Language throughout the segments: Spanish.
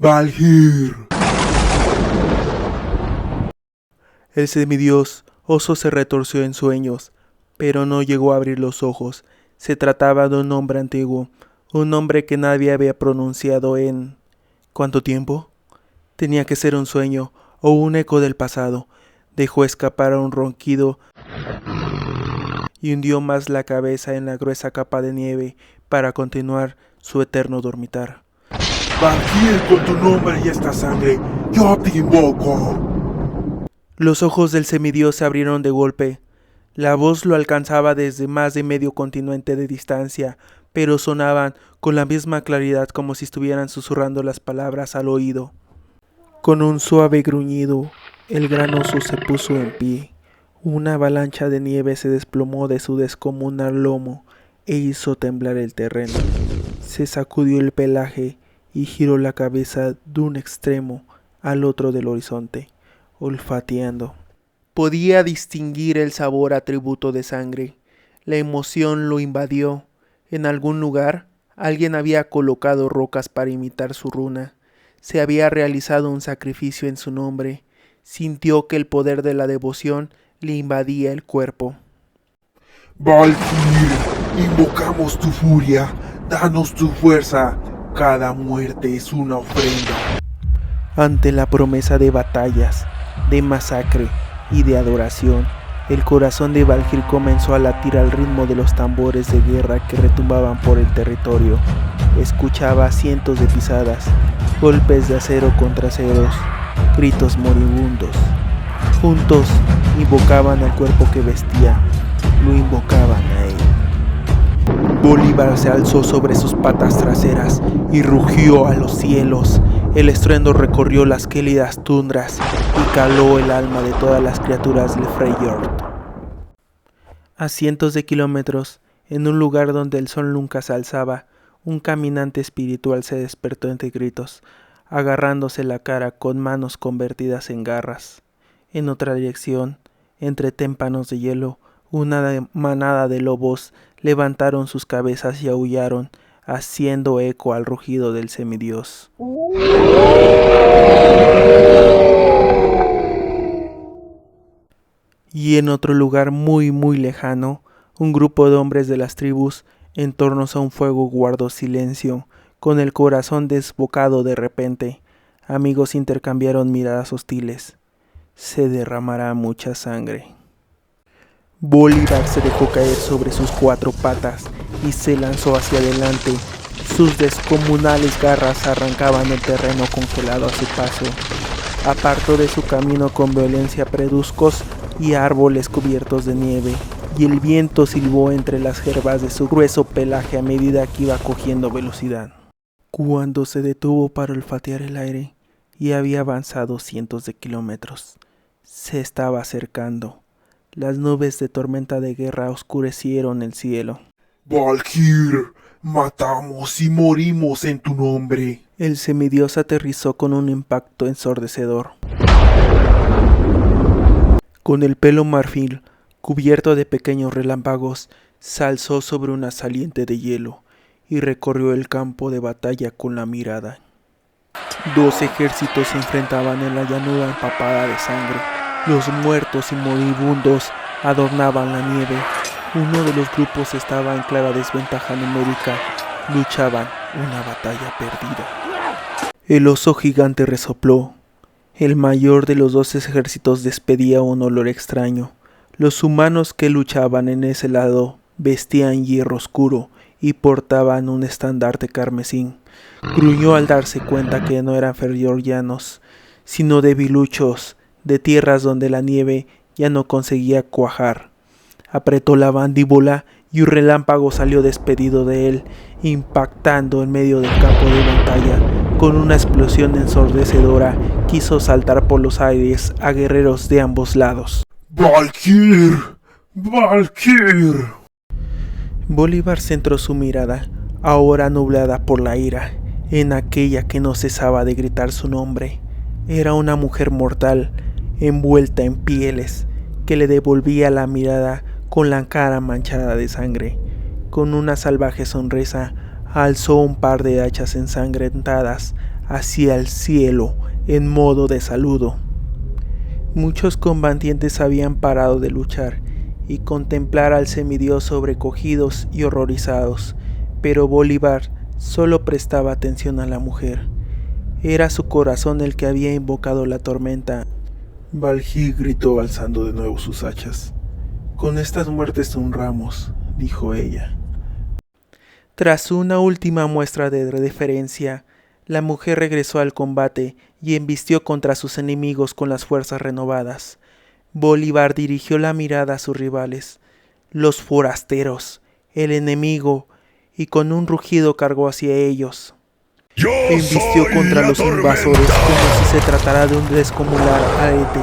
Valkyr. El semidios oso se retorció en sueños, pero no llegó a abrir los ojos. Se trataba de un nombre antiguo, un nombre que nadie había pronunciado en... ¿cuánto tiempo? Tenía que ser un sueño o un eco del pasado. Dejó escapar un ronquido y hundió más la cabeza en la gruesa capa de nieve para continuar su eterno dormitar. Valkyr, con tu nombre y esta sangre, yo te invoco. Los ojos del semidios se abrieron de golpe. La voz lo alcanzaba desde más de medio continente de distancia, pero sonaban con la misma claridad como si estuvieran susurrando las palabras al oído. Con un suave gruñido, el gran oso se puso en pie. Una avalancha de nieve se desplomó de su descomunal lomo e hizo temblar el terreno. Se sacudió el pelaje y giró la cabeza de un extremo al otro del horizonte, olfateando. Podía distinguir el sabor a tributo de sangre. La emoción lo invadió. En algún lugar, alguien había colocado rocas para imitar su runa. Se había realizado un sacrificio en su nombre. Sintió que el poder de la devoción le invadía el cuerpo. Valkyr, invocamos tu furia, danos tu fuerza. Cada muerte es una ofrenda. Ante la promesa de batallas, de masacre y de adoración, el corazón de Valkyr comenzó a latir al ritmo de los tambores de guerra que retumbaban por el territorio. Escuchaba cientos de pisadas, golpes de acero contra aceros, gritos moribundos. Juntos invocaban al cuerpo que vestía, lo invocaban a él. Bolívar se alzó sobre sus patas traseras y rugió a los cielos. El estruendo recorrió las gélidas tundras y caló el alma de todas las criaturas del Freyjord. A cientos de kilómetros, en un lugar donde el sol nunca se alzaba, un caminante espiritual se despertó entre gritos, agarrándose la cara con manos convertidas en garras. En otra dirección, entre témpanos de hielo, una manada de lobos levantaron sus cabezas y aullaron, haciendo eco al rugido del semidios. Y en otro lugar muy lejano, un grupo de hombres de las tribus, en torno a un fuego, guardó silencio, con el corazón desbocado de repente. Amigos intercambiaron miradas hostiles. Se derramará mucha sangre. Bolívar se dejó caer sobre sus cuatro patas y se lanzó hacia adelante. Sus descomunales garras arrancaban el terreno congelado a su paso. Apartó de su camino con violencia pedruscos y árboles cubiertos de nieve, y el viento silbó entre las jarbas de su grueso pelaje a medida que iba cogiendo velocidad. Cuando se detuvo para olfatear el aire, y había avanzado cientos de kilómetros, se estaba acercando. Las nubes de tormenta de guerra oscurecieron el cielo. Valkyr, matamos y morimos en tu nombre. El semidios aterrizó con un impacto ensordecedor. Con el pelo marfil, cubierto de pequeños relámpagos, se alzó sobre una saliente de hielo y recorrió el campo de batalla con la mirada. 2 ejércitos se enfrentaban en la llanura empapada de sangre. Los muertos y moribundos adornaban la nieve. Uno de los grupos estaba en clara desventaja numérica. Luchaban una batalla perdida. El oso gigante resopló. El mayor de los 2 ejércitos despedía un olor extraño. Los humanos que luchaban en ese lado vestían hierro oscuro y portaban un estandarte carmesí. Gruñó al darse cuenta que no eran freyjordianos, sino debiluchos de tierras donde la nieve ya no conseguía cuajar. Apretó la mandíbula y un relámpago salió despedido de él, impactando en medio del campo de batalla. Con una explosión ensordecedora, quiso saltar por los aires a guerreros de ambos lados. ¡Valkyr! ¡Valkyr! Bolívar centró su mirada, ahora nublada por la ira, en aquella que no cesaba de gritar su nombre. Era una mujer mortal, envuelta en pieles, que le devolvía la mirada con la cara manchada de sangre. Con una salvaje sonrisa, alzó un par de hachas ensangrentadas hacia el cielo en modo de saludo. Muchos combatientes habían parado de luchar y contemplar al semidios sobrecogidos y horrorizados, pero Bolívar solo prestaba atención a la mujer. Era su corazón el que había invocado la tormenta. Balhir gritó alzando de nuevo sus hachas. Con estas muertes honramos, dijo ella. Tras una última muestra de deferencia, la mujer regresó al combate y embistió contra sus enemigos con las fuerzas renovadas. Bolívar dirigió la mirada a sus rivales, los forasteros, el enemigo, y con un rugido cargó hacia ellos. Embistió contra los invasores como si se tratara de un descomunal arete.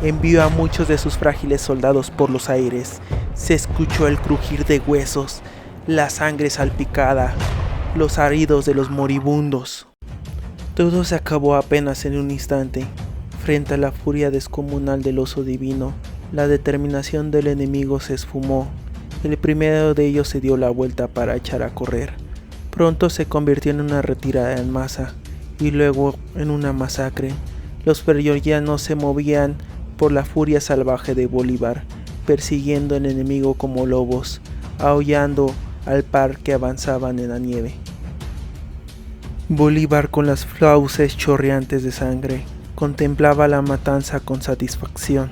Envió a muchos de sus frágiles soldados por los aires. Se escuchó el crujir de huesos, la sangre salpicada, los aridos de los moribundos. Todo se acabó apenas en un instante. Frente a la furia descomunal del oso divino, la determinación del enemigo se esfumó. El primero de ellos se dio la vuelta para echar a correr. Pronto se convirtió en una retirada en masa y luego en una masacre. Los peruvianos se movían por la furia salvaje de Bolívar, persiguiendo al enemigo como lobos, aullando al par que avanzaban en la nieve. Bolívar, con las fauces chorreantes de sangre, contemplaba la matanza con satisfacción.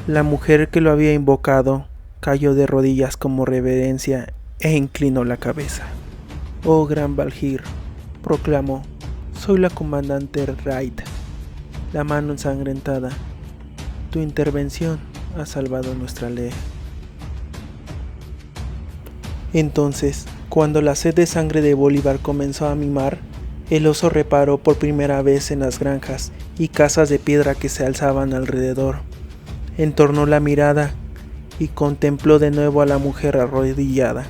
La mujer que lo había invocado cayó de rodillas como reverencia e inclinó la cabeza. «Oh gran Balhir», proclamó, «soy la comandante Wright». La mano ensangrentada. «Tu intervención ha salvado nuestra ley». Entonces, cuando la sed de sangre de Bolívar comenzó a mimar, el oso reparó por primera vez en las granjas y casas de piedra que se alzaban alrededor. Entornó la mirada y contempló de nuevo a la mujer arrodillada.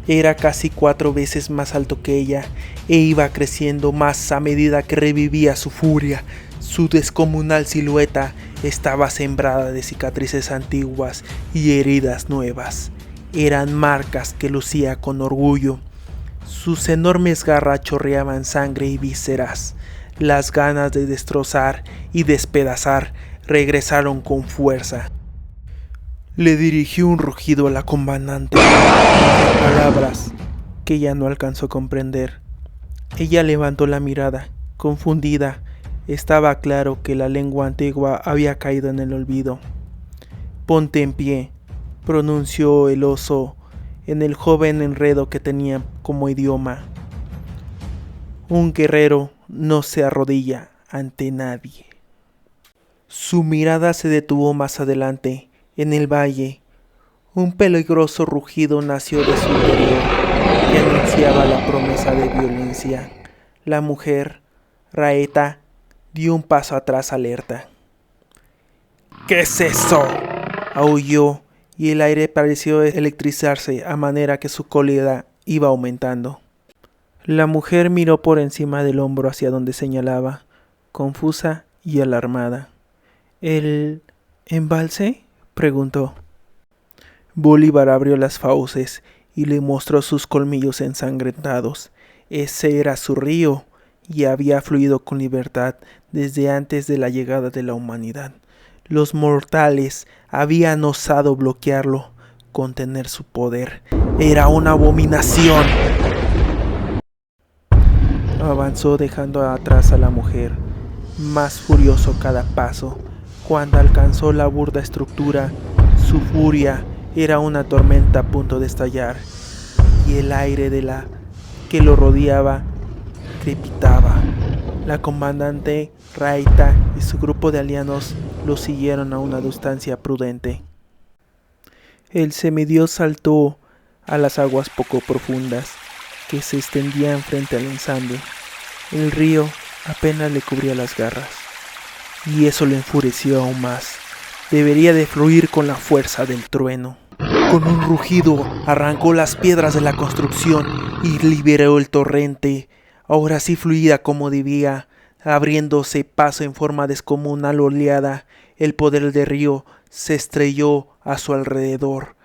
Era casi 4 veces más alto que ella e iba creciendo más a medida que revivía su furia. Su descomunal silueta estaba sembrada de cicatrices antiguas y heridas nuevas. Eran marcas que lucía con orgullo. Sus enormes garras chorreaban sangre y vísceras. Las ganas de destrozar y despedazar regresaron con fuerza. Le dirigió un rugido a la comandante, palabras que ella no alcanzó a comprender. Ella levantó la mirada, confundida. Estaba claro que la lengua antigua había caído en el olvido. «Ponte en pie», pronunció el oso en el joven enredo que tenía como idioma. Un guerrero no se arrodilla ante nadie. Su mirada se detuvo más adelante, en el valle. Un peligroso rugido nació de su interior, que anunciaba la promesa de violencia. La mujer, Raeta, dio un paso atrás alerta. «¿Qué es eso?», aulló, y el aire pareció electrizarse a manera que su cólera iba aumentando. La mujer miró por encima del hombro hacia donde señalaba, confusa y alarmada. «¿El embalse?», preguntó. Bolívar abrió las fauces y le mostró sus colmillos ensangrentados. Ese era su río y había fluido con libertad desde antes de la llegada de la humanidad. Los mortales habían osado bloquearlo, contener su poder. Era una abominación. Avanzó dejando atrás a la mujer, más furioso cada paso. Cuando alcanzó la burda estructura, su furia era una tormenta a punto de estallar, y el aire de la que lo rodeaba crepitaba. La comandante Raita y su grupo de aliados lo siguieron a una distancia prudente. El semidios saltó a las aguas poco profundas que se extendían frente al ensamble. El río apenas le cubría las garras, y eso lo enfureció aún más. Debería de fluir con la fuerza del trueno. Con un rugido arrancó las piedras de la construcción y liberó el torrente. Ahora sí fluía como debía, abriéndose paso en forma descomunal oleada. El poder del río se estrelló a su alrededor.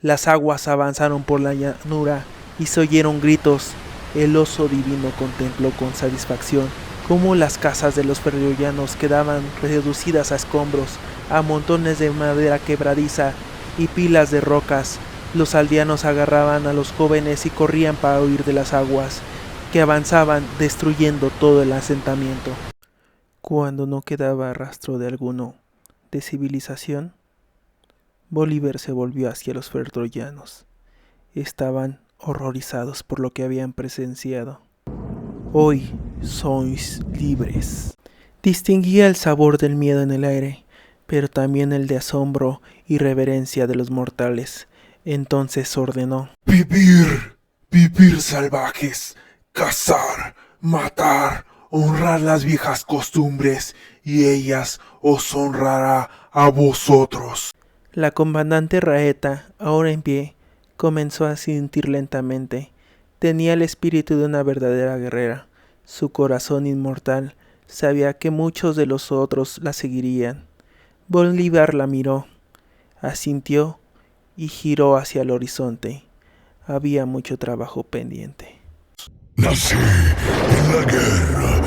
Las aguas avanzaron por la llanura y se oyeron gritos El oso divino contempló con satisfacción cómo las casas de los ferrovianos quedaban reducidas a escombros, a montones de madera quebradiza y pilas de rocas. Los aldeanos agarraban a los jóvenes y corrían para huir de las aguas, que avanzaban destruyendo todo el asentamiento. Cuando no quedaba rastro de alguno de civilización, Bolívar se volvió hacia los ferrovianos. Estaban horrorizados por lo que habían presenciado. Hoy sois libres. Distinguía el sabor del miedo en el aire, pero también el de asombro y reverencia de los mortales. Entonces ordenó: Vivir, vivir salvajes, cazar, matar, honrar las viejas costumbres, y ellas os honrará a vosotros. La comandante Raeta, ahora en pie, comenzó a sentir lentamente. Tenía el espíritu de una verdadera guerrera. Su corazón inmortal sabía que muchos de los otros la seguirían. Bolívar la miró, asintió y giró hacia el horizonte. Había mucho trabajo pendiente. Nací en la guerra